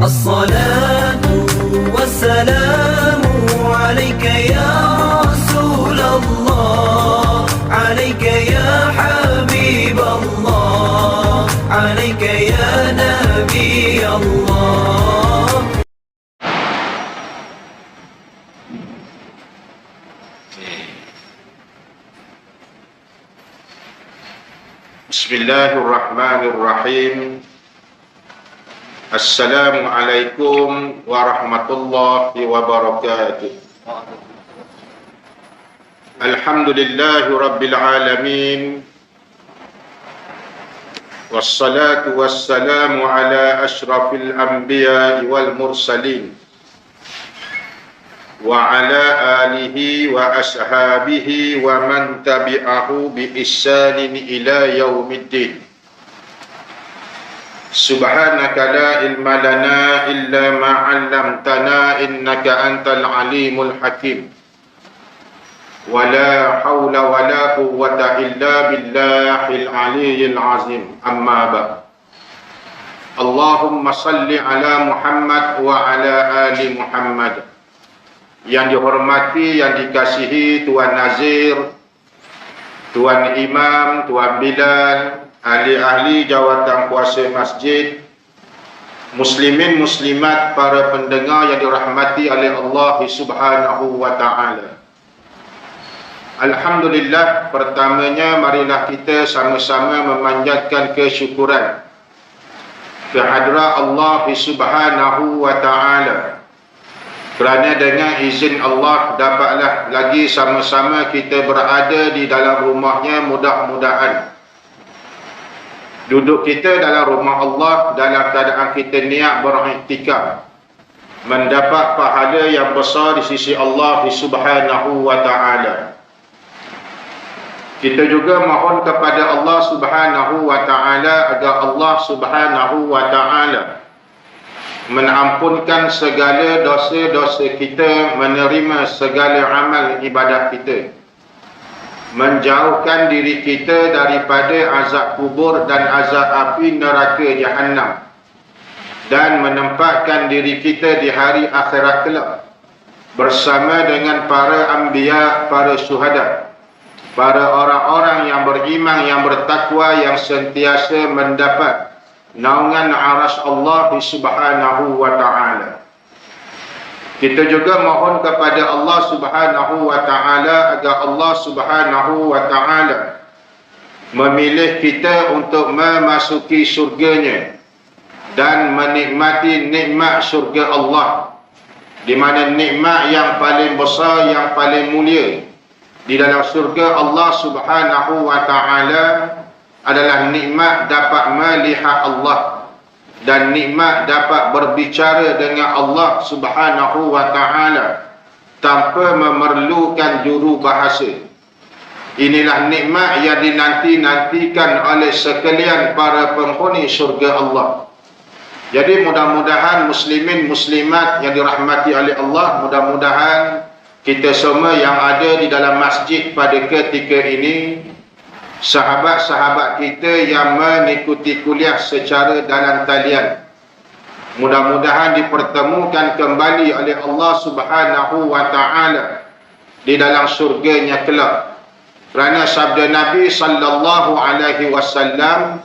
الصلاة والسلام عليك يا رسول الله، عليك يا حبيب الله، عليك يا نبي الله. Bismillahirrahmanirrahim. Assalamualaikum warahmatullahi wabarakatuh. Alhamdulillahi rabbil alamin. Wassalatu wassalamu ala ashrafil anbiya wal mursalin wa ala alihi wa ashabihi wa man tabi'ahu bi ihsanin ila yaumiddin. Subhanaka la ilma lana illa ma 'allamtana innaka antal alimul hakim. Wa la hawla wa la quwwata illa billahil aliyyil azim. Amma ba'd. Allahumma salli ala Muhammad wa ala ali Muhammad. Yang dihormati, yang dikasihi Tuan Nazir, Tuan Imam, Tuan Bilal, ahli-ahli jawatan kuasa masjid, muslimin muslimat, para pendengar yang dirahmati oleh Allah Subhanahu wa taala. Alhamdulillah, pertamanya marilah kita sama-sama memanjatkan kesyukuran kehadrat Allah Subhanahu wa taala. Kerana dengan izin Allah dapatlah lagi sama-sama kita berada di dalam rumahnya. Mudah-mudahan duduk kita dalam rumah Allah dalam keadaan kita niat beriktikaf mendapat pahala yang besar di sisi Allah Subhanahu wa taala. Kita juga mohon kepada Allah Subhanahu wa taala agar Allah Subhanahu wa taala menampunkan segala dosa-dosa kita, menerima segala amal ibadah kita, menjauhkan diri kita daripada azab kubur dan azab api neraka Jahannam, dan menempatkan diri kita di hari akhirat kelak bersama dengan para anbiya, para syuhada, para orang-orang yang beriman, yang bertakwa, yang sentiasa mendapat naungan aras Allah Subhanahu wa taala. Kita juga mohon kepada Allah Subhanahu wa taala agar Allah Subhanahu wa taala memilih kita untuk memasuki syurganya dan menikmati nikmat syurga Allah, di mana nikmat yang paling besar, yang paling mulia di dalam syurga Allah Subhanahu wa taala adalah nikmat dapat melihat Allah dan nikmat dapat berbicara dengan Allah Subhanahu wa taala tanpa memerlukan juru bahasa. Inilah nikmat yang dinanti-nantikan oleh sekalian para penghuni syurga Allah. Jadi mudah-mudahan muslimin muslimat yang dirahmati oleh Allah, mudah-mudahan kita semua yang ada di dalam masjid pada ketika ini, sahabat-sahabat kita yang mengikuti kuliah secara dalam talian, mudah-mudahan dipertemukan kembali oleh Allah Subhanahu wa taala di dalam syurganya kelak. Kerana sabda Nabi sallallahu alaihi wasallam,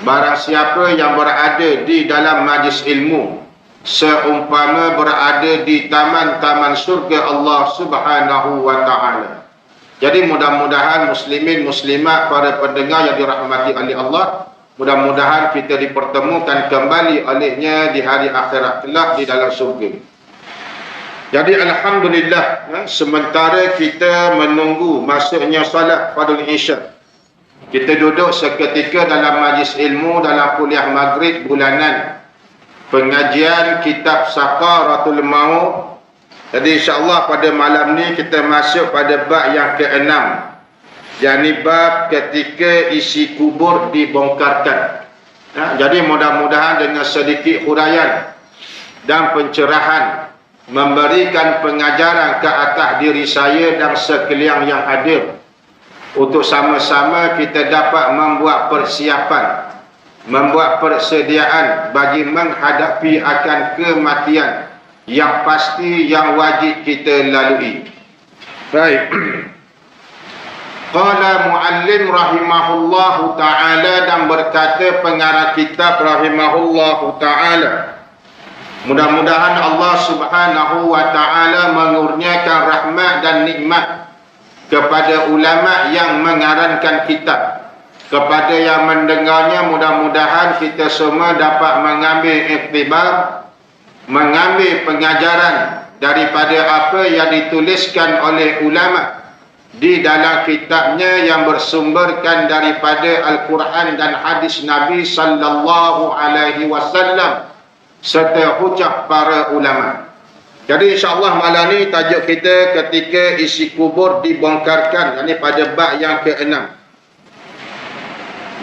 barang siapa yang berada di dalam majlis ilmu seumpama berada di taman-taman syurga Allah Subhanahu wa taala. Jadi mudah-mudahan muslimin muslimat, para pendengar yang dirahmati oleh Allah, mudah-mudahan kita dipertemukan kembali olehnya di hari akhirat kelak di dalam syurga. Jadi alhamdulillah, sementara kita menunggu masuknya salat fardhu isya, kita duduk seketika dalam majlis ilmu, dalam kuliah maghrib bulanan pengajian kitab Sakaratul Maut. Jadi insya-Allah pada malam ni kita masuk pada bab yang ke-6. yakni bab ketika isi kubur dibongkarkan. Jadi mudah-mudahan dengan sedikit huraian dan pencerahan memberikan pengajaran ke atas diri saya dan sekalian yang hadir untuk sama-sama kita dapat membuat persiapan membuat persediaan bagi menghadapi akan kematian yang pasti yang wajib kita lalui. Baik. Qala muallim rahimahullahu ta'ala, dan berkata pengarang kitab rahimahullahu ta'ala, mudah-mudahan Allah subhanahu wa ta'ala mengurniakan rahmat dan nikmat kepada ulama yang mengarangkan kitab. Kepada yang mendengarnya, mudah-mudahan kita semua dapat mengambil iktibar, mengambil pengajaran daripada apa yang dituliskan oleh ulama di dalam kitabnya yang bersumberkan daripada Al-Quran dan hadis Nabi sallallahu alaihi wasallam serta hujah para ulama. Jadi insya-Allah malam ni tajuk kita ketika isi kubur dibongkarkan, ini pada bab yang ke-6.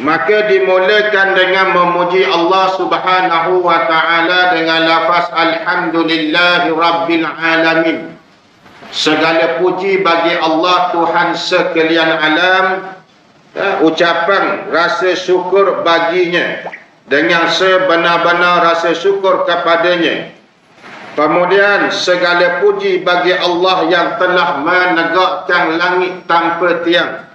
Maka dimulakan dengan memuji Allah Subhanahu wa taala dengan lafaz alhamdulillahi rabbil alamin. Segala puji bagi Allah Tuhan sekalian alam. Ucapan rasa syukur baginya dengan sebenar-benar rasa syukur kepadanya. Kemudian segala puji bagi Allah yang telah menegakkan langit tanpa tiang,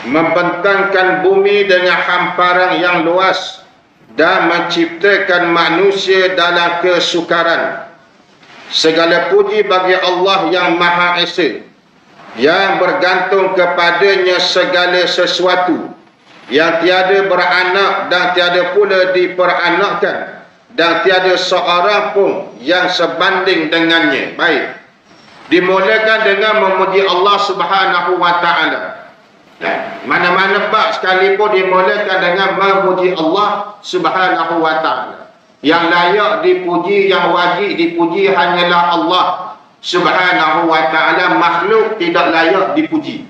membentangkan bumi dengan hamparan yang luas, dan menciptakan manusia dalam kesukaran. Segala puji bagi Allah yang Maha Esa, yang bergantung kepadanya segala sesuatu, yang tiada beranak dan tiada pula diperanakkan, dan tiada seorang pun yang sebanding dengannya. Baik. Dimulakan dengan memuji Allah Subhanahu wa taala. Mana-mana bab sekalipun dimulakan dengan memuji Allah Subhanahu wa taala. Yang layak dipuji, yang wajib dipuji hanyalah Allah Subhanahu wa taala. Makhluk tidak layak dipuji.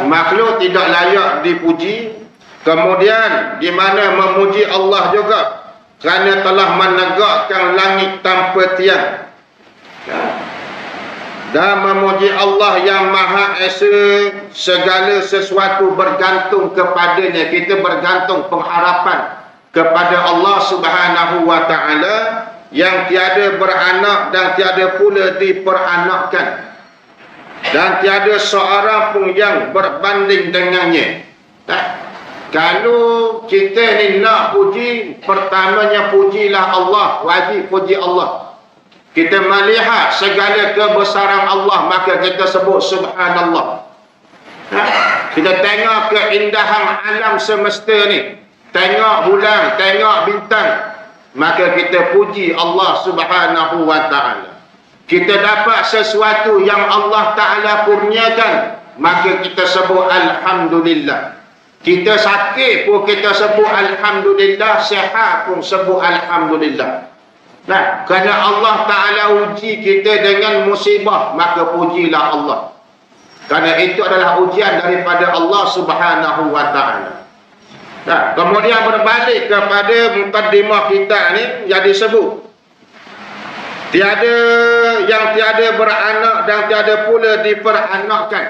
Makhluk tidak layak dipuji. Kemudian di mana memuji Allah juga kerana telah menegakkan langit tanpa tiang. Dan memuji Allah yang Maha Esa, segala sesuatu bergantung kepadanya. Kita bergantung pengharapan kepada Allah Subhanahu wa taala yang tiada beranak dan tiada pula diperanakkan, dan tiada seorang pun yang berbanding dengannya. Kalau kita ni nak puji, pertamanya pujilah Allah, wajib puji Allah. Kita melihat segala kebesaran Allah, maka kita sebut subhanallah. Kita tengok keindahan alam semesta ni, tengok bulan, tengok bintang, maka kita puji Allah Subhanahu wa taala. Kita dapat sesuatu yang Allah taala kurniakan, maka kita sebut alhamdulillah. Kita sakit pun kita sebut alhamdulillah, sihat pun sebut alhamdulillah. Nah, kerana Allah taala uji kita dengan musibah, maka pujilah Allah. Kerana itu adalah ujian daripada Allah Subhanahu wa taala. Nah, kemudian berbalik kepada mukaddimah kita ni yang disebut tiada beranak dan tiada pula diperanakkan.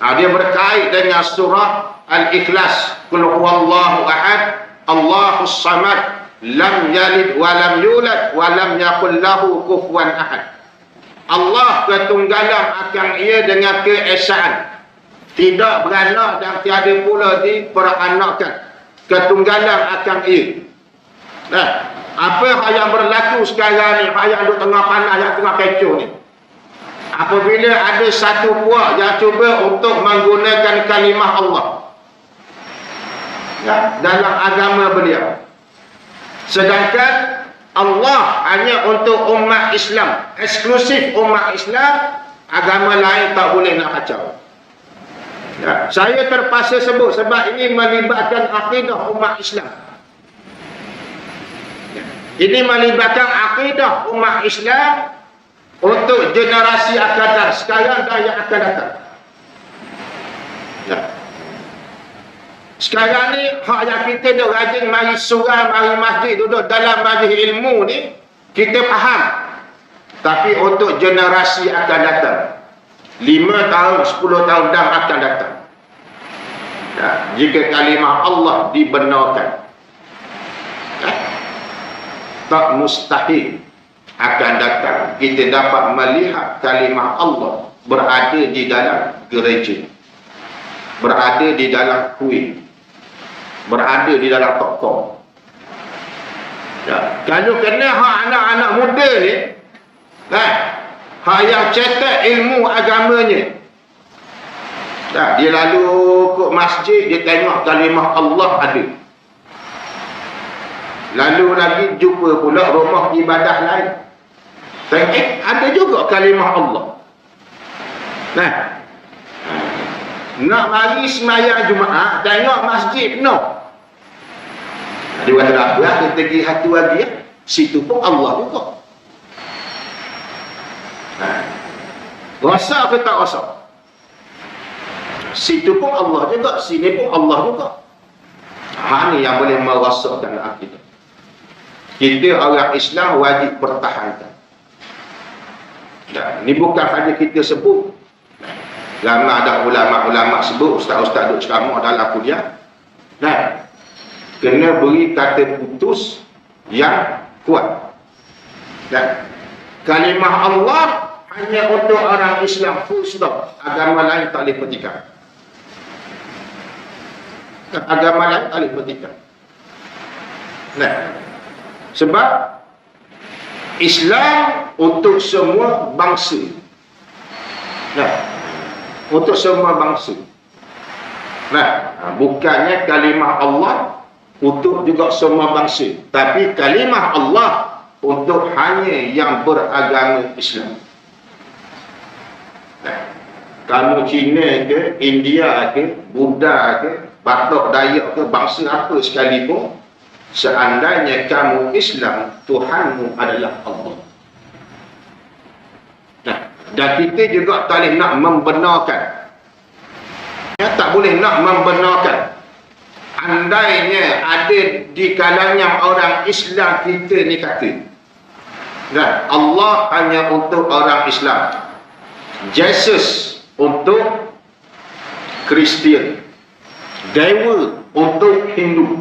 Dia berkait dengan surah Al-Ikhlas. Qul huwallahu ahad, Allahus samad, lam yalid wa lam yulad wa lam yakul lahu kufuwan ahad. Allah ketunggalan akan ia dengan keesaan, tidak beranak dan tiada pula diperanakkan. Ketunggalan akan ia. Nah, apa yang berlaku sekarang ni, yang duduk tengah panas, yang tengah kecoh ni, apabila ada satu puak yang cuba untuk menggunakan kalimah Allah dalam agama beliau, sedangkan Allah hanya untuk umat Islam, eksklusif umat Islam, agama lain tak boleh nak kacau. Saya terpaksa sebut sebab ini melibatkan akidah umat Islam. Ini melibatkan akidah umat Islam untuk generasi akan datang, sekarang dan yang akan datang. Sekarang ni hak yang kita dah rajin mari surau, mari masjid, duduk dalam majlis ilmu ni, kita faham. Tapi untuk generasi akan datang, 5 tahun, 10 tahun dan akan datang, Jika kalimah Allah dibenarkan, tak mustahil akan datang kita dapat melihat kalimah Allah berada di dalam gereja, berada di dalam kuil, berada di dalam toko. Kalau kena hak anak-anak muda ni, hak yang cetak ilmu agamanya, dia lalu ke masjid, dia tengok kalimah Allah ada. Lalu lagi jumpa pula rumah ibadah lain, tengok ada juga kalimah Allah. Nak mari sembahyang Jumaat, tengok masjid penuh. Dia kata apa? Kita pergi satu lagi, situ pun Allah juga. Rasa ke tak rasa? Situ pun Allah juga, sini pun Allah juga. Ni yang boleh merasakan akidah. Kita orang Islam wajib pertahankan. Ini bukan saja kita sebut. Lama ada ulama-ulama sebut, ustaz-ustaz duk ceramah dalam kuliah. Kena beri kata putus yang kuat. Kalimah Allah hanya untuk orang Islam, full stop. Agama lain tak boleh petikan. Agama lain tak boleh petikan. Sebab Islam untuk semua bangsa. Untuk semua bangsa. Bukannya kalimah Allah untuk juga semua bangsa, tapi kalimah Allah untuk hanya yang beragama Islam. Kamu Cina ke, India ke, Buddha ke, Batak, Dayak ke, bangsa apa sekalipun, seandainya kamu Islam, Tuhanmu adalah Allah. Dan kita juga tak boleh nak membenarkan, tak boleh nak membenarkan andainya ada di kalangan orang Islam kita ni kata Allah hanya untuk orang Islam, Jesus untuk Kristian, dewa untuk Hindu,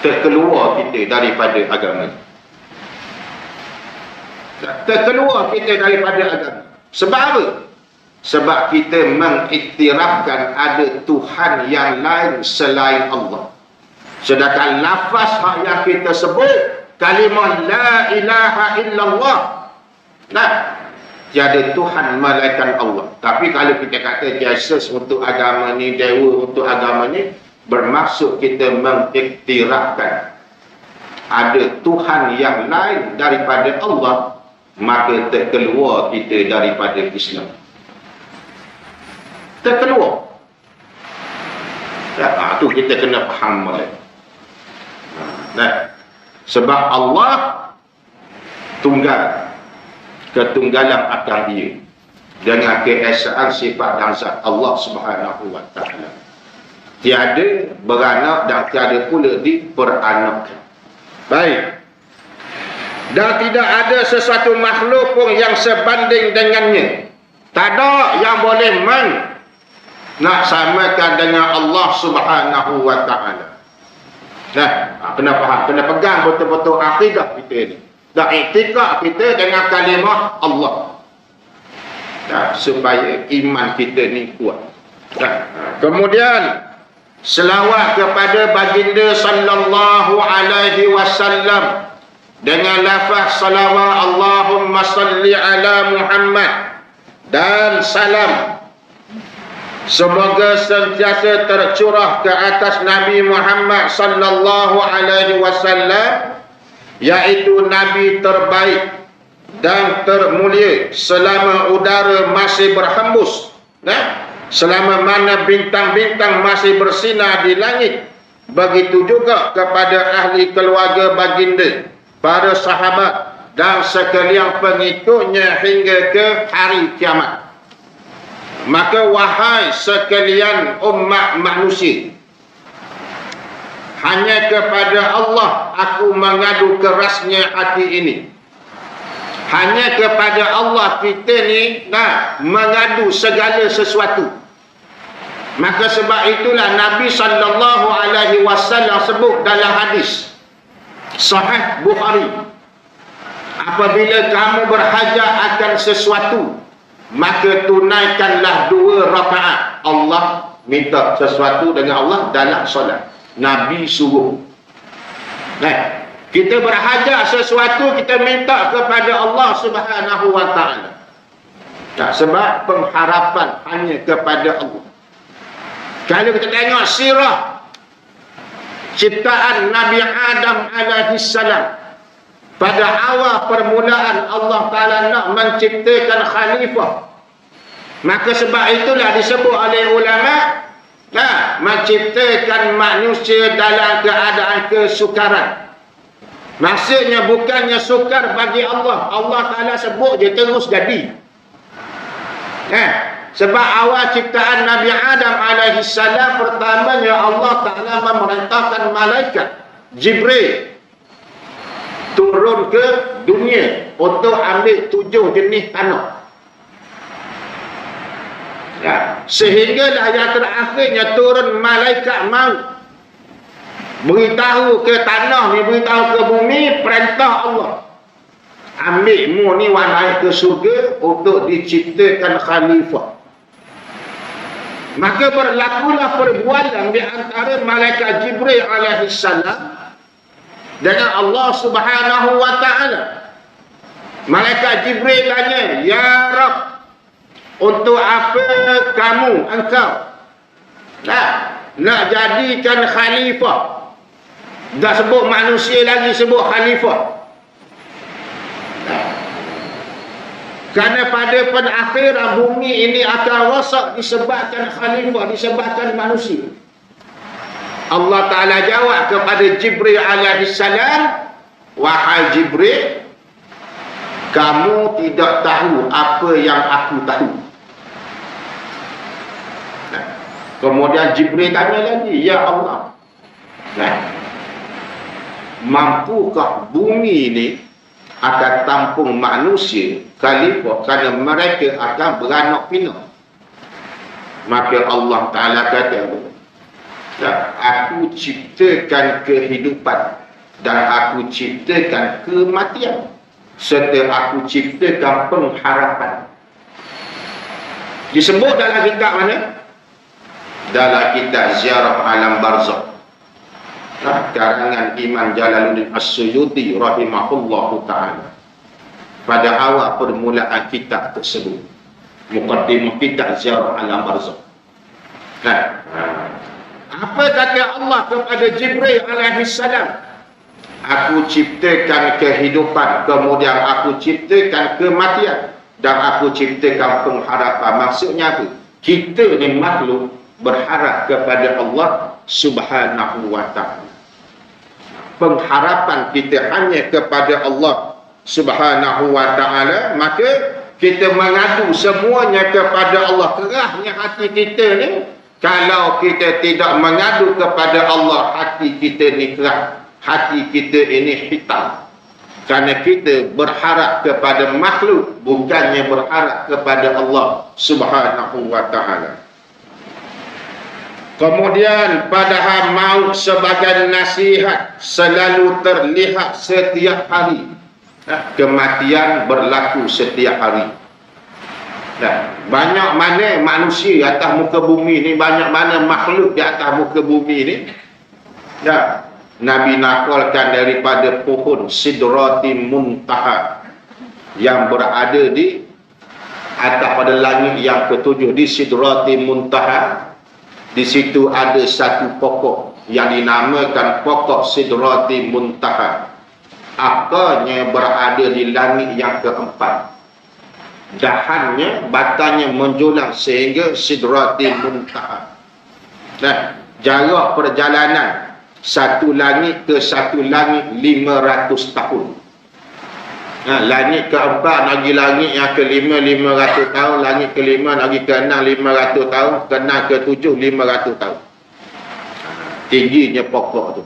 terkeluar kita daripada agama. Terkeluar kita daripada agama. Sebab apa? Sebab kita mengiktirafkan ada Tuhan yang lain selain Allah. Sedangkan lafaz yang kita sebut, kalimah la ilaha illallah, tiada Tuhan melainkan Allah. Tapi kalau kita kata Jesus untuk agama ni, dewa untuk agama ni, bermaksud kita mengiktirafkan ada Tuhan yang lain daripada Allah, maka terkeluar kita daripada Islam. Terkeluar. Itu kita kena faham balik. Sebab Allah tunggal, ketunggalan akan dia dengan keesaan sifat dan zat Allah Subhanahu wa taala. Tiada beranak dan tiada pula diperanakkan. Baik. Dan tidak ada sesuatu makhluk pun yang sebanding dengannya. Tak ada yang boleh nak samakan dengan Allah Subhanahu wa taala. Kena faham, kena pegang betul-betul akidah kita ni. Dan iktikad kita dengan kalimah Allah. Supaya iman kita ni kuat. Kemudian selawat kepada baginda sallallahu alaihi wasallam dengan lafaz salawat Allahumma salli ala Muhammad, dan salam semoga sentiasa tercurah ke atas Nabi Muhammad sallallahu alaihi wasallam, yaitu Nabi terbaik dan termulia selama udara masih berhembus, selama mana bintang-bintang masih bersinar di langit. Begitu juga kepada ahli keluarga baginda, para sahabat dan sekalian pengikutnya hingga ke hari kiamat. Maka wahai sekalian umat manusia, hanya kepada Allah aku mengadu kerasnya hati ini. Hanya kepada Allah kita ni mengadu segala sesuatu. Maka sebab itulah Nabi SAW sebut dalam hadis Sahih Bukhari, apabila kamu berhajat akan sesuatu, maka tunaikanlah 2 rakaat. Allah minta sesuatu dengan Allah dalam solat. Nabi suruh. Kita berhajat sesuatu, kita minta kepada Allah Subhanahu wa ta'ala. Sebab pengharapan hanya kepada Allah. Kalau kita tengok sirah ciptaan Nabi Adam alaihissalam, pada awal permulaan Allah Ta'ala nak menciptakan khalifah. Maka sebab itulah disebut oleh ulama, menciptakan manusia dalam keadaan kesukaran. Maksudnya bukannya sukar bagi Allah. Allah Ta'ala sebut je terus jadi. Sebab awal ciptaan Nabi Adam alaihissalam, pertamanya Allah Ta'ala memerintahkan malaikat Jibril turun ke dunia untuk ambil 7 jenis tanah. Sehinggalah yang terakhirnya turun malaikat maut, beritahu ke tanah ni, beritahu ke bumi, perintah Allah, ambil mu ni naik ke surga untuk diciptakan khalifah. Maka berlakulah perbualan di antara malaikat Jibril alaihissalam dengan Allah Subhanahu wa ta'ala. Malaikat Jibril tanya, "Ya Rabb, untuk apa engkau nak jadikan khalifah?" Dah sebut manusia lagi, sebut khalifah. Kerana pada penakhiran bumi ini akan rosak disebabkan khalifah, disebabkan manusia. Allah Ta'ala jawab kepada Jibril alaihissalam, "Wahai Jibril, kamu tidak tahu apa yang aku tahu." Kemudian Jibril tanya lagi, "Ya Allah, mampukah bumi ini akan tampung manusia khalifah, kerana mereka akan beranak pinak?" Maka Allah Ta'ala kata, "Aku ciptakan kehidupan dan aku ciptakan kematian, serta aku ciptakan pengharapan." Disebut dalam kitab mana? Dalam kitab Ziarah Alam Barzakh, karangan Imam Jalaluddin As-Suyuti rahimahullahu ta'ala. Pada awal permulaan kitab tersebut, muqaddimah kitab Ziarah Alam Barzakh. Apa kata Allah kepada Jibril alaihissalam? "Aku ciptakan kehidupan, kemudian aku ciptakan kematian, dan aku ciptakan pengharapan." Maksudnya apa? Kita ni makhluk berharap kepada Allah Subhanahu wa ta'ala. Pengharapan kita hanya kepada Allah Subhanahu wa ta'ala, maka kita mengadu semuanya kepada Allah. Kerahnya hati kita ni, kalau kita tidak mengadu kepada Allah, hati kita ni kerah, hati kita ini hitam. Kerana kita berharap kepada makhluk, bukannya berharap kepada Allah Subhanahu wa ta'ala. Kemudian padahal maut sebagai nasihat selalu terlihat setiap hari. Kematian berlaku setiap hari. Banyak mana manusia atas muka bumi ni, banyak mana makhluk di atas muka bumi ni. Nabi nakalkan daripada pohon Sidratil Muntaha yang berada di atas pada langit yang ketujuh, di Sidratil Muntaha. Di situ ada satu pokok yang dinamakan pokok Sidratil Muntaha. Akarnya berada di langit yang keempat. Dahannya, batangnya menjulang sehingga Sidratil Muntaha. Jarak perjalanan satu langit ke satu langit 500 tahun. Langit keempat lagi langit yang kelima 500 tahun, langit kelima lagi keenam 500 tahun, keenam ketujuh 500 tahun. Tingginya pokok tu.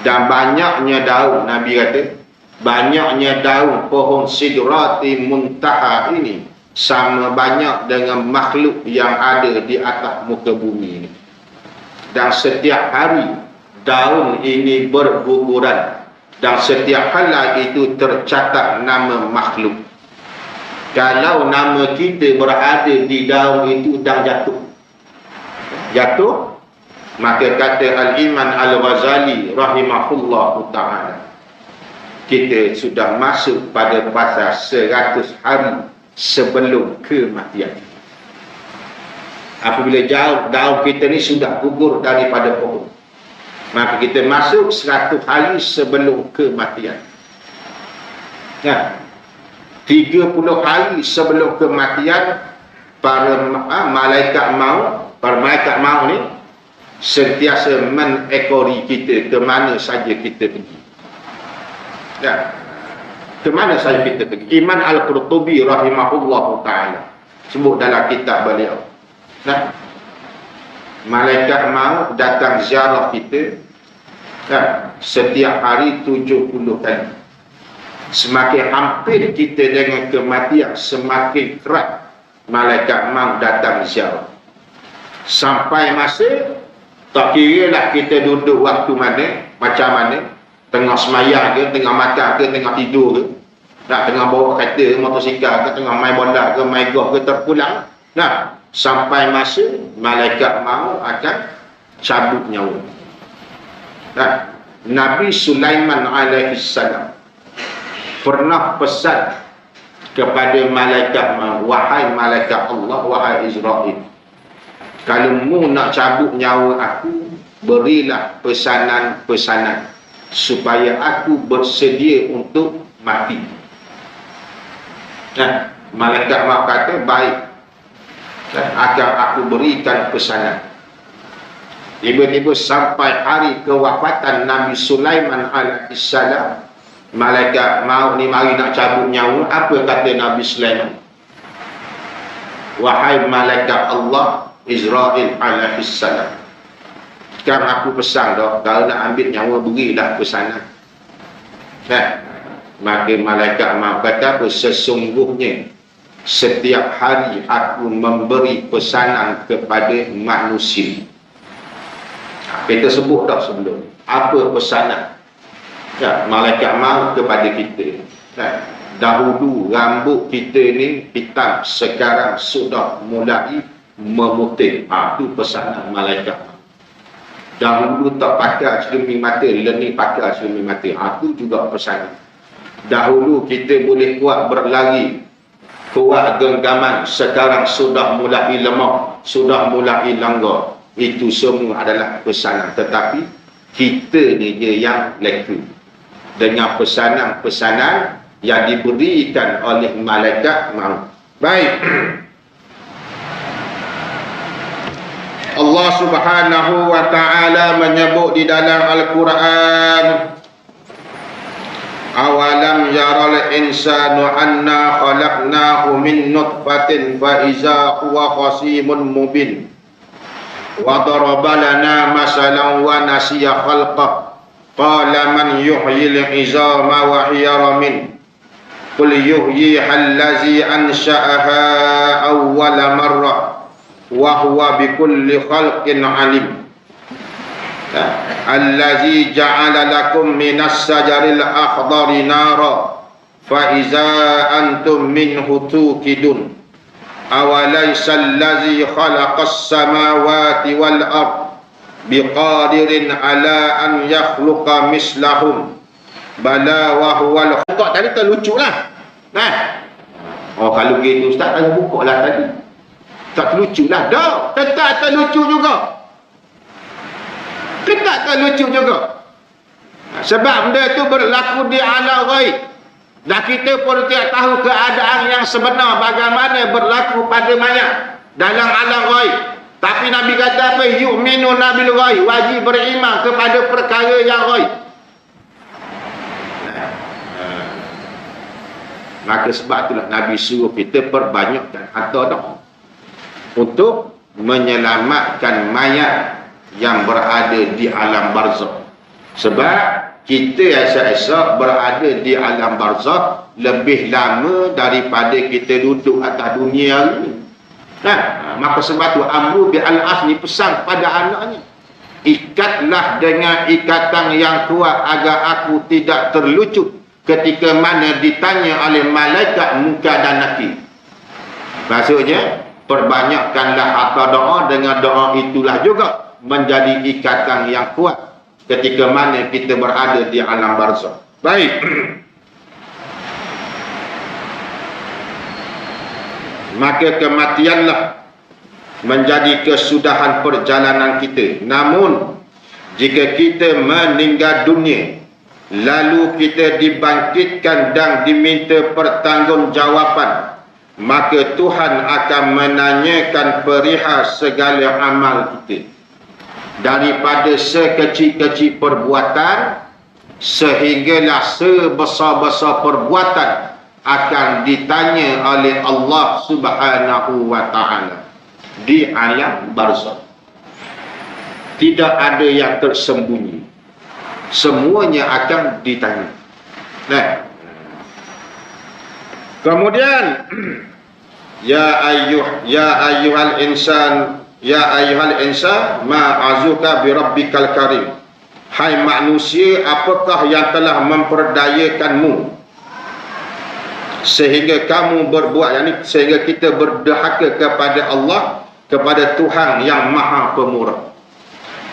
Dan banyaknya daun, Nabi kata, banyaknya daun pohon Sidratil Muntaha ini sama banyak dengan makhluk yang ada di atas muka bumi ini. Dan setiap hari daun ini berguguran, dan setiap helai itu tercatat nama makhluk. Kalau nama kita berada di daun itu dan jatuh, maka kata Al-Imam Al-Ghazali rahimahullahu ta'ala, kita sudah masuk pada fasa 100 hari sebelum kematian. Apabila daun kita ni sudah gugur daripada pohon, maka kita masuk 100 hari sebelum kematian. 30 hari sebelum kematian, para malaikat maut ni sentiasa mengekori kita ke mana saja kita pergi. Ke mana saja kita pergi. Imam Al-Qurtubi rahimahullahu ta'ala sebut dalam kitab beliau, malaikat maut datang ziarah kita setiap hari 70 kali. Semakin hampir kita dengan kematian, semakin kerat malaikat maut datang ziarah. Sampai masa tak kira lah kita duduk waktu mana, macam mana, tengah semayang ke, tengah makan ke, tengah tidur ke, tengah bawa kereta, motosikal ke, tengah main bola ke, main golf ke, terpulang. Sampai masa malaikat maut akan cabut nyawa. Nabi Sulaiman alaihi salam pernah pesan kepada malaikat maut, wahai malaikat Allah, wahai Israel, kalau mu nak cabut nyawa aku, berilah pesanan-pesanan supaya aku bersedia untuk mati. Malaikat maut kata, baik, akan aku berikan pesanan. Tiba-tiba sampai hari kewafatan Nabi Sulaiman alaihissalam, malaikat maut ni mari nak cabut nyawa. Apa kata Nabi Sulaiman? Wahai malaikat Allah Israel alaihissalam, sekarang aku pesan dah, kalau nak ambil nyawa berilah pesanan. Maka malaikat maut kata apa? Sesungguhnya setiap hari aku memberi pesanan kepada manusia. Kita sebut dah sebelum, apa pesanan malaikat maut kepada kita. Dahulu rambut kita ni hitam, sekarang sudah mulai memutih. Itu pesanan malaikat. Dahulu tak pakai cermin mata, lenih pakai cermin mata. Itu juga pesanan. Dahulu kita boleh kuat berlari, kuat genggaman, sekarang sudah mulai lemah, sudah mulai langgar. Itu semua adalah pesanan. Tetapi kita ni je yang leka dengan pesanan-pesanan yang diberikan oleh malaikat maut. Baik. Allah Subhanahu wa ta'ala menyebut di dalam Al-Quran, awalam yaral insanu anna khalaqnahu min nutfatin fa iza huwa khasimun mubin wa daraba lana masalan wa nasiya khalqah qala man yuhyil izama wa hiya ramin qul yuhyiha allazi ansha'aha awwala marrah wa huwa bikulli khalqin alim allazi ja'ala lakum minas sajaril akhdari nara fa iza antum minhu tuqidun awalaysa allazi khalaqas samawati wal ard biqadirin ala an yakhluqa mislahum bala wa huwal khaliq. Tadi terluculah. Kalau gitu ustaz tanya buka lah tadi. Tak terlucu lah. Dah, tetap terlucu juga. Tetap terlucu juga. Sebab benda tu berlaku di alam ghaib. Dan kita pun tidak tahu keadaan yang sebenar bagaimana berlaku pada mayat dalam alam ghaib. Tapi Nabi kata apa? Yu'minuna bil ghaib. Wajib beriman kepada perkara yang ghaib. Maka sebab itulah Nabi suruh kita perbanyakkan harta dah untuk menyelamatkan mayat yang berada di alam barzakh. Sebab kita esok-esok berada di alam barzakh lebih lama daripada kita duduk atas dunia hari ni. Maka sebab tu Amru bin Al-As ni pesan kepada anaknya, ikatlah dengan ikatan yang kuat agar aku tidak terlucut ketika mana ditanya oleh malaikat munkar dan nakir. Maksudnya, perbanyakkanlah harta doa, dengan doa itulah juga menjadi ikatan yang kuat ketika mana kita berada di alam barzakh. Baik. Maka kematianlah menjadi kesudahan perjalanan kita. Namun, jika kita meninggal dunia, lalu kita dibangkitkan dan diminta pertanggungjawaban, maka Tuhan akan menanyakan perihal segala amal kita. Daripada sekecil-kecil perbuatan sehinggalah sebesar-besar perbuatan akan ditanya oleh Allah Subhanahu wa ta'ala di alam barzakh. Tidak ada yang tersembunyi, semuanya akan ditanya. Kemudian ya ayyuhal insan ma'azuka bi rabbikal karim. Hai manusia, apakah yang telah memperdayakanmu sehingga kamu berbuat, sehingga kita berdahaka kepada Allah, kepada Tuhan yang Maha Pemurah.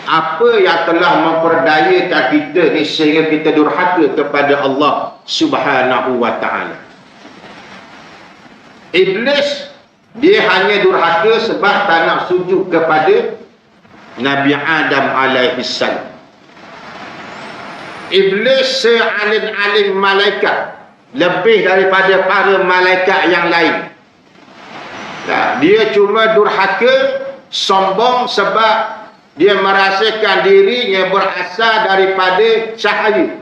Apa yang telah memperdayakan kita ni sehingga kita durhaka kepada Allah Subhanahu wa ta'ala? Iblis, dia hanya durhaka sebab tak nak sujud kepada Nabi Adam alaihissalam. Iblis sealim-alim malaikat, lebih daripada para malaikat yang lain. Dia cuma durhaka, sombong sebab dia merasakan dirinya berasal daripada cahaya.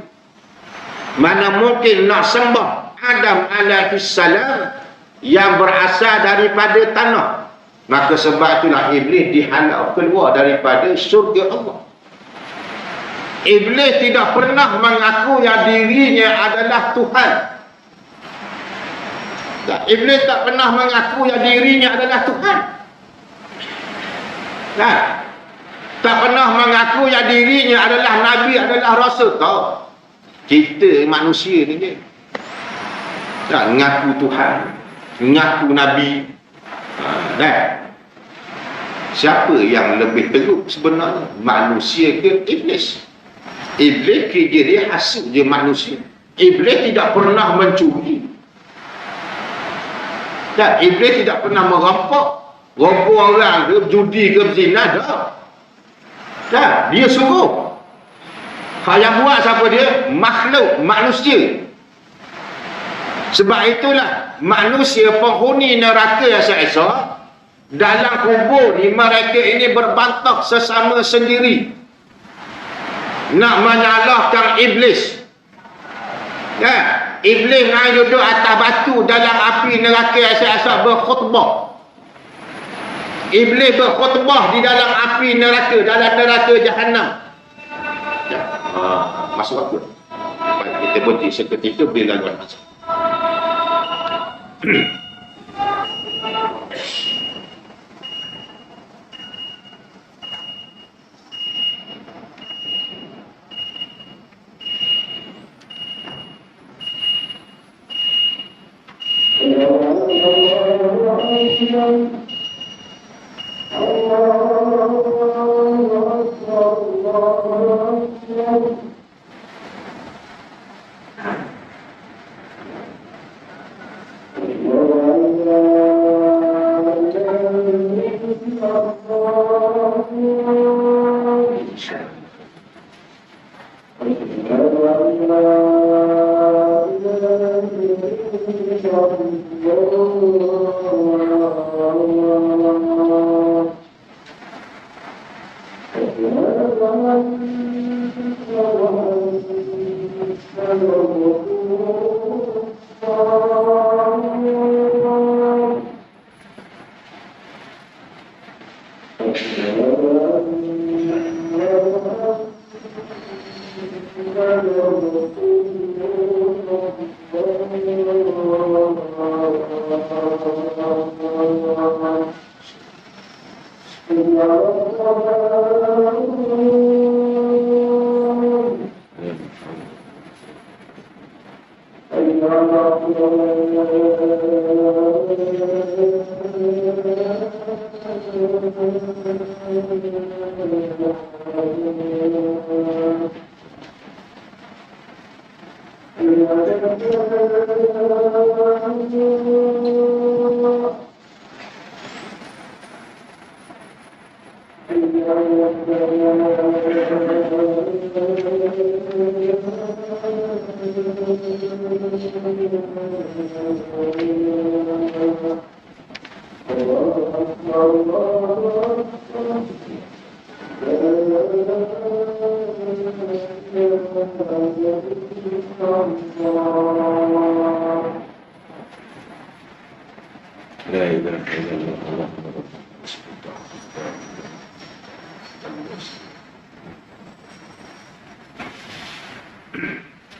Mana mungkin nak sembah Adam alaihissalam yang berasal daripada tanah. Maka sebab itulah Iblis dihalau keluar daripada syurga Allah. Iblis tidak pernah mengaku yang dirinya adalah Tuhan. Iblis tak pernah mengaku yang dirinya adalah Tuhan. Tak pernah mengaku yang dirinya adalah Nabi, adalah Rasul. Tahu? Kita manusia ni je. Ngaku Tuhan, ngaku Nabi. Siapa yang lebih teruk sebenarnya? Manusia ke Iblis? Iblis kerja dia hasut je manusia. Iblis tidak pernah mencuri. Iblis tidak pernah merampok, rompak orang ke, judi ke, berzina. Dia suruh. Yang buat siapa dia? Makhluk, manusia. Sebab itulah manusia penghuni neraka esok-esok, dalam kubur ni mereka ini berbantah sesama sendiri, nak menyalahkan Iblis. Iblis naik duduk atas batu dalam api neraka esok-esok berkhutbah. Iblis berkhutbah di dalam api neraka, dalam neraka Jahannam. Masuk apa? Kita berhenti seketika beri gangguan azab. Oh,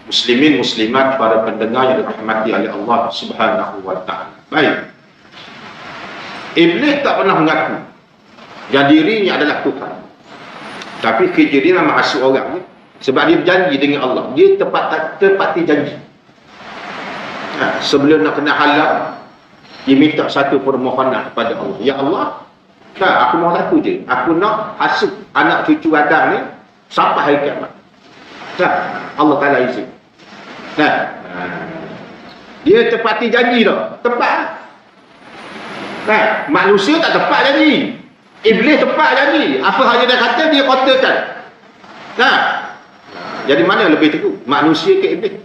Muslimin muslimat, para pendengar yang dirahmati oleh Allah Subhanahu wa taala. Baik. Iblis tak pernah mengaku yang dirinya adalah Tuhan. Tapi dia memang asal orang ni, sebab dia berjanji dengan Allah. Dia tepati janji. Sebelum nak kena halal, dia minta satu permohonan kepada Allah. Ya Allah, aku mau satu je. Aku nak hasut anak cucu Adam ni sampai hari kiamat. Allah Ta'ala izin. Dia tepati janji dah. Tepat. Manusia tak tepat janji. Iblis tepat janji. Apa hanya dia kata, dia kotakan. Jadi mana lebih teguh? Manusia ke iblis?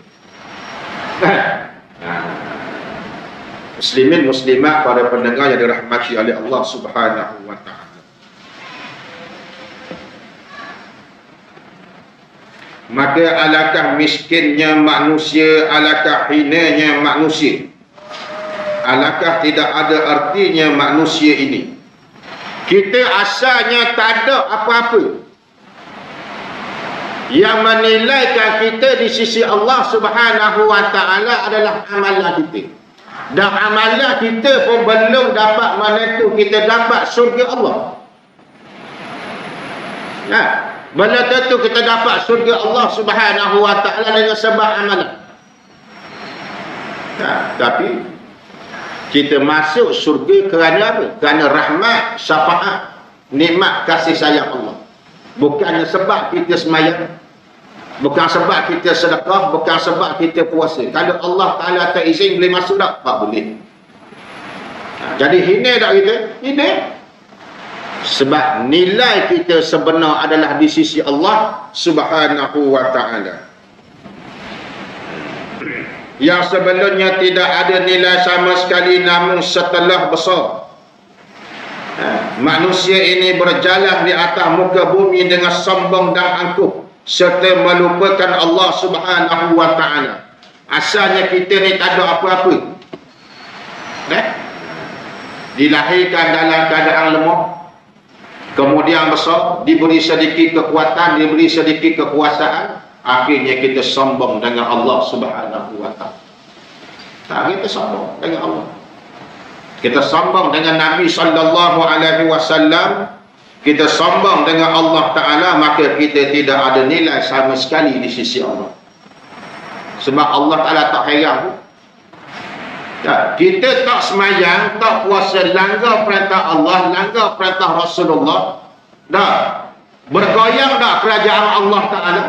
Muslimin muslimat, para pendengar yang dirahmati oleh Allah Subhanahu wa taala. Maka alangkah miskinnya manusia, alangkah hinanya manusia, alangkah tidak ada artinya manusia ini. Kita asalnya tak ada apa-apa yang menilaikan kita di sisi Allah Subhanahu wa taala adalah amalan kita. Dan amalan kita pun belum dapat menentu kita dapat syurga Allah. Belum tentu kita dapat syurga Allah Subhanahu wa taala dengan sebab amalan. Tapi kita masuk syurga kerana apa? Kerana rahmat, syafaat, nikmat, kasih sayang Allah. Bukannya sebab kita semayang, bukan sebab kita sedekah, bukan sebab kita puasa. Kalau Allah Ta'ala tak izin, boleh masuk tak? Tak boleh. Jadi hina tak kita? Hina. Sebab nilai kita sebenar adalah di sisi Allah Subhanahu wa ta'ala. Yang sebelumnya tidak ada nilai sama sekali, namun setelah besar, manusia ini berjalan di atas muka bumi dengan sombong dan angkuh, serta melupakan Allah Subhanahu wa ta'ala. Asalnya kita ni tak ada apa-apa. Dilahirkan dalam keadaan lemah, kemudian besar, diberi sedikit kekuatan, diberi sedikit kekuasaan, akhirnya kita sombong dengan Allah Subhanahu wa ta'ala. Kita sombong dengan Allah. Kita sombong dengan Nabi sallallahu alaihi wasallam, kita sombong dengan Allah Ta'ala, maka kita tidak ada nilai sama sekali di sisi Allah. Sebab Allah Ta'ala tak heran. Kita tak semayang, tak puasa, langgar perintah Allah, langgar perintah Rasulullah, bergoyang tak kerajaan Allah Ta'ala?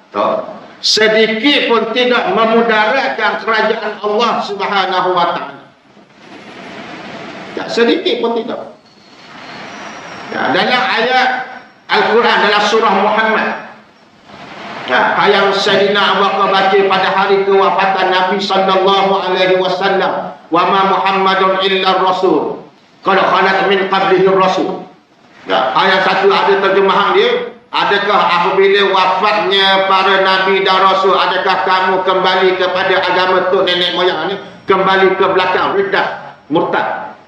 Tak. Sedikit pun tidak memudaratkan kerajaan Allah Subhanahu wa ta'ala. Tak sedikit pun tidak. Dalam ayat Al-Quran, dalam surah Muhammad, yang Sayyidina Abu Bakar baca pada hari kewafatan Nabi sallallahu alaihi wasallam, wa ma Muhammadun illa rasul qad khalat min qablihi rasul. Ayat satu ada terjemahan dia, adakah apabila wafatnya para nabi dan rasul, adakah kamu kembali kepada agama tok nenek moyang ni, kembali ke belakang, riddah, murtad?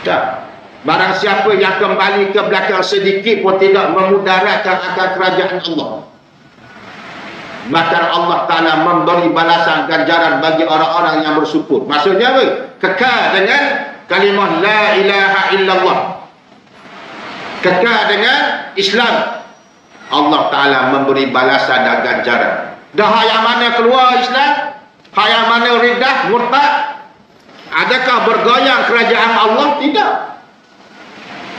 Tak. Barang siapa yang kembali ke belakang sedikit pun tidak memudaratkan akan kerajaan Allah. Bahkan Allah Ta'ala memberi balasan ganjaran bagi orang-orang yang bersyukur. Maksudnya apa? Kekal dengan kalimah la ilaha illallah, kekal dengan Islam. Allah Ta'ala memberi balasan dan ganjaran. Dah yang mana keluar Islam, Hak yang mana ridah, murtad. Adakah bergoyang kerajaan Allah? Tidak.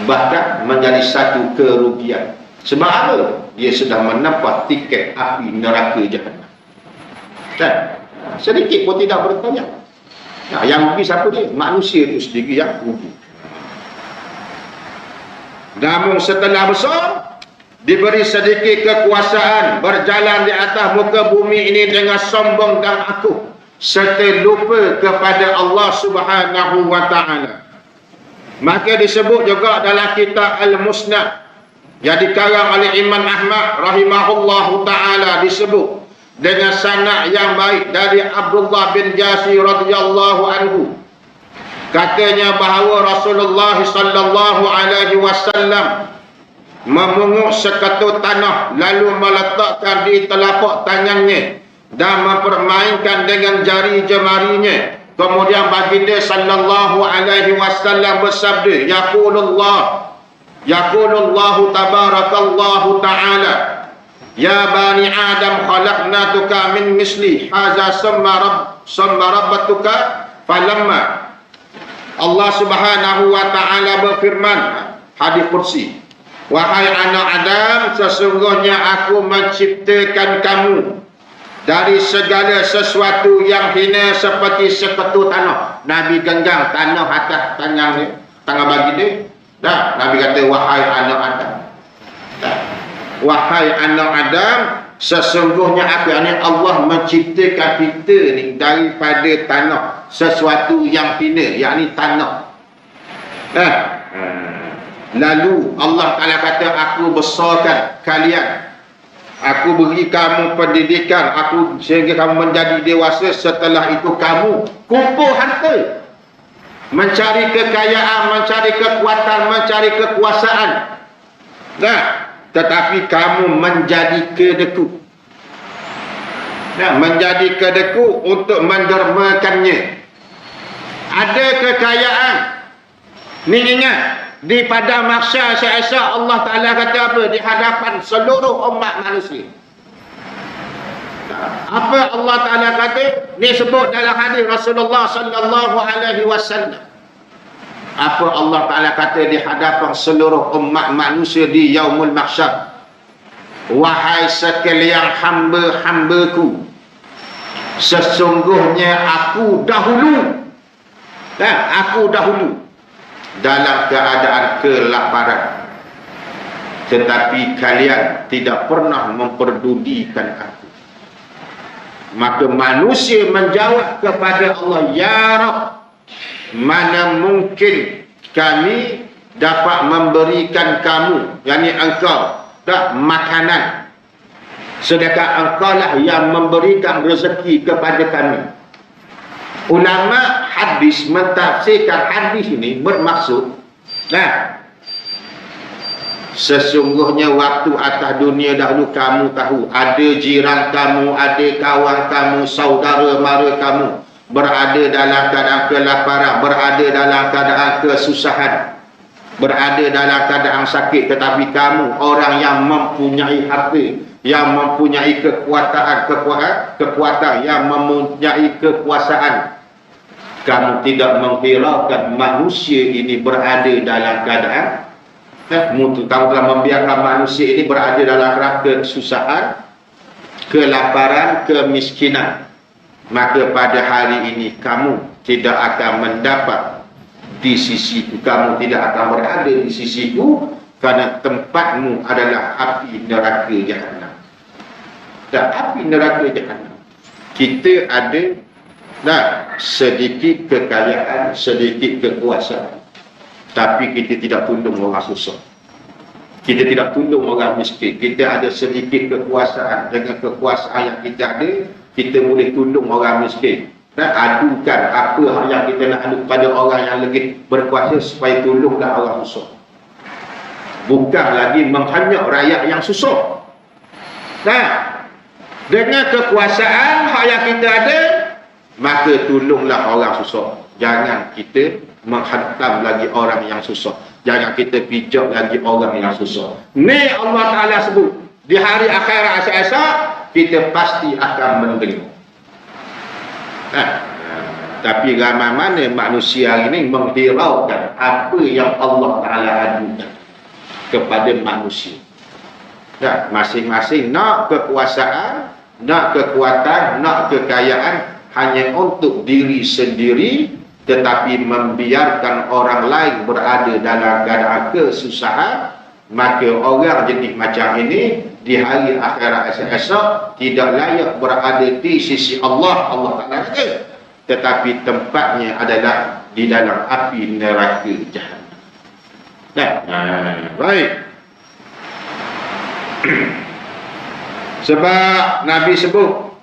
Bahkan menjadi satu kerugian. Sebab apa? Dia sudah mendapat tiket api neraka jahannam. Kan? Sedikit pun tidak bergoyang. Nah, yang rugi siapa dia? Manusia itu sendiri yang rugi. Namun setelah besar, diberi sedikit kekuasaan, berjalan di atas muka bumi ini dengan sombong dan akuh, serta lupa kepada Allah Subhanahu wa ta'ala. Maka disebut juga dalam kitab Al-Musnad yang dikarang oleh Imam Ahmad rahimahullahu ta'ala, disebut dengan sanad yang baik dari Abdullah bin Jasir radhiyallahu anhu. Katanya bahawa Rasulullah sallallahu alaihi wasallam memungut seketut tanah lalu meletakkan di telapak tangannya dan mempermainkan dengan jari jemarinya. Kemudian baginda sallallahu alaihi wasallam bersabda, yaqulullahu tabarakallahu ta'ala, ya bani Adam khalaqnatuka min misli hadza summa rabbatuka falamma. Allah Subhanahu wa ta'ala berfirman, hadis kursi, wahai anak Adam, sesungguhnya aku menciptakan kamu dari segala sesuatu yang hina seperti seketut tanah. Nabi genggam tanah atas tangan baginda. Dah, Nabi kata, wahai anak Adam. Dah. Wahai anak Adam, sesungguhnya aku, Allah menciptakan kita ni daripada tanah, sesuatu yang hina, yakni tanah. Lalu Allah Ta'ala kata, aku besarkan kalian, aku beri kamu pendidikan, aku sehingga kamu menjadi dewasa. Setelah itu kamu kumpul harta, mencari kekayaan, mencari kekuatan, mencari kekuasaan. Nah, tetapi kamu menjadi kedeku. Nah, menjadi kedeku untuk mendermakannya. Ada kekayaan. Ni ingat, di padang mahsyar esok Allah Ta'ala kata apa? Di hadapan seluruh umat manusia. Apa Allah Ta'ala kata? Disebut dalam hadis Rasulullah sallallahu alaihi wasallam. Apa Allah Ta'ala kata di hadapan seluruh umat manusia di yaumul mahsyar? Wahai sekalian hamba-hambaku, sesungguhnya aku dahulu dalam keadaan kelaparan, tetapi kalian tidak pernah memperdulikan aku. Maka manusia menjawab kepada Allah, ya Rabb, mana mungkin kami dapat memberikan kamu, yakni engkau, makanan, sedangkan engkau lah yang memberikan rezeki kepada kami. Ulama hadis mentafsirkan hadis ini bermaksud, sesungguhnya waktu atas dunia dahulu kamu tahu, ada jiran kamu, ada kawan kamu, saudara mara kamu berada dalam keadaan kelaparan, berada dalam keadaan kesusahan, berada dalam keadaan sakit, tetapi kamu orang yang mempunyai harta, yang mempunyai kekuatan, yang mempunyai kekuasaan, kamu tidak menghiraukan manusia ini berada dalam keadaan, kamu telah membiarkan manusia ini berada dalam keadaan kesusahan, kelaparan, kemiskinan. Maka pada hari ini kamu tidak akan mendapat di sisiku, kamu tidak akan berada di sisiku, kerana tempatmu adalah api neraka jahannam. Dan api neraka jahannam, kita ada sedikit kekayaan, sedikit kekuasaan, tapi kita tidak tolong orang susah, kita tidak tolong orang miskin. Kita ada sedikit kekuasaan, dengan kekuasaan yang kita ada, kita boleh tolong orang miskin dan adukan apa yang kita nak adu pada orang yang lebih berkuasa supaya tolonglah orang susah. Bukan lagi menghanyut rakyat yang susah. Dengan kekuasaan yang kita ada, maka tolonglah orang susah. Jangan kita menghantam lagi orang yang susah. Jangan kita pijak lagi orang yang susah. Ni Allah Ta'ala sebut, di hari akhirat esok kita pasti akan mendengar. Tapi ramai mana manusia ini menghiraukan apa yang Allah Ta'ala adukan kepada manusia. Masing-masing nak kekuasaan, nak kekuatan, nak kekayaan hanya untuk diri sendiri, tetapi membiarkan orang lain berada dalam keadaan kesusahan. Maka orang jenis macam ini di hari akhirat esok tidak layak berada di sisi Allah. Allah Ta'ala kata, tetapi tempatnya adalah di dalam api neraka Jahannam. Baik. Sebab Nabi sebut,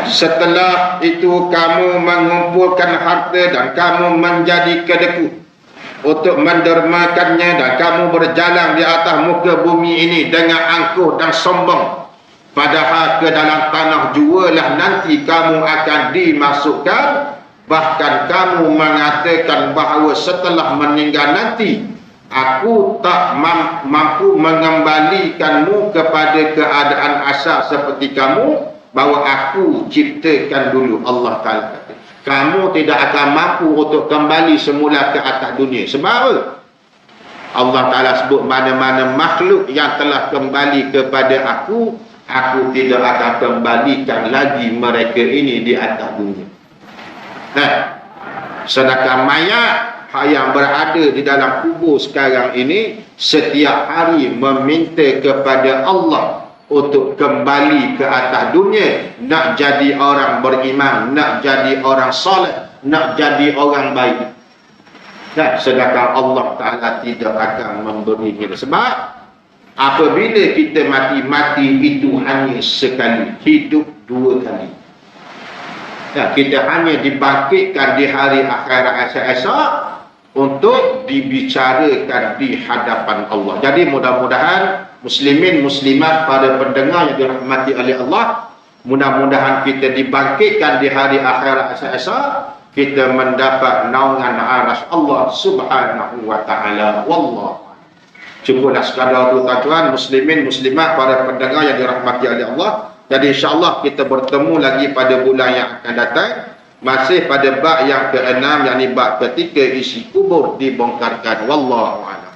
setelah itu kamu mengumpulkan harta dan kamu menjadi kedeku untuk mendermakannya, dan kamu berjalan di atas muka bumi ini dengan angkuh dan sombong, padahal ke dalam tanah jualah nanti kamu akan dimasukkan. Bahkan kamu mengatakan bahawa setelah meninggal nanti aku tak mampu mengembalikanmu kepada keadaan asal seperti kamu, bahawa aku ciptakan dulu. Allah Ta'ala kata, kamu tidak akan mampu untuk kembali semula ke atas dunia. Sebab apa? Allah Ta'ala sebut mana-mana makhluk yang telah kembali kepada aku tidak akan kembalikan lagi mereka ini di atas dunia. Sedangkan mayat yang berada di dalam kubur sekarang ini setiap hari meminta kepada Allah untuk kembali ke atas dunia, nak jadi orang beriman, nak jadi orang soleh, nak jadi orang baik. Sedangkan Allah Ta'ala tidak akan memberi kita. Sebab apabila kita mati itu hanya sekali, hidup dua kali. Kita hanya dibangkitkan di hari akhirat esok untuk dibicarakan di hadapan Allah. Jadi mudah-mudahan muslimin muslimat, pada pendengar yang dirahmati oleh Allah, mudah-mudahan kita dibangkitkan di hari akhirat esok, kita mendapat naungan aras Allah Subhanahu wa Ta'ala. Wallah. Cukuplah sekadar itu tuan-tuan, muslimin muslimat, para pendengar yang dirahmati oleh Allah. Jadi insya-Allah kita bertemu lagi pada bulan yang akan datang, masih pada bab yang ke-6, yakni bab ketika isi kubur dibongkarkan. Wallahu a'lam.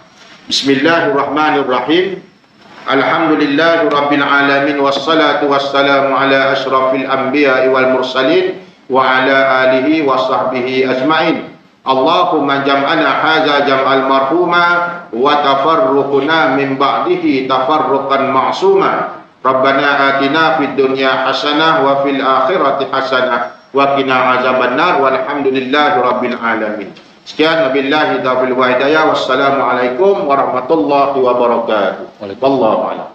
Bismillahirrahmanirrahim. Alhamdulillahirabbil alamin, wassalatu wassalamu ala asyrafil anbiya'i wal mursalin wa ala alihi wa sahbihi ajma'in. Allahumma jam'ana hadza jam'al marhuma wa tafarruqna min ba'dihi tafarruqan ma'suma. Rabbana atina fid dunya hasanah wa fil akhirati hasanah wa qina azabannar, walhamdulillahi rabbil alamin. Sekian, wabillahi taufiq wal hidayah. Wassalamualaikum warahmatullahi wabarakatuh. Wallahu a'lam.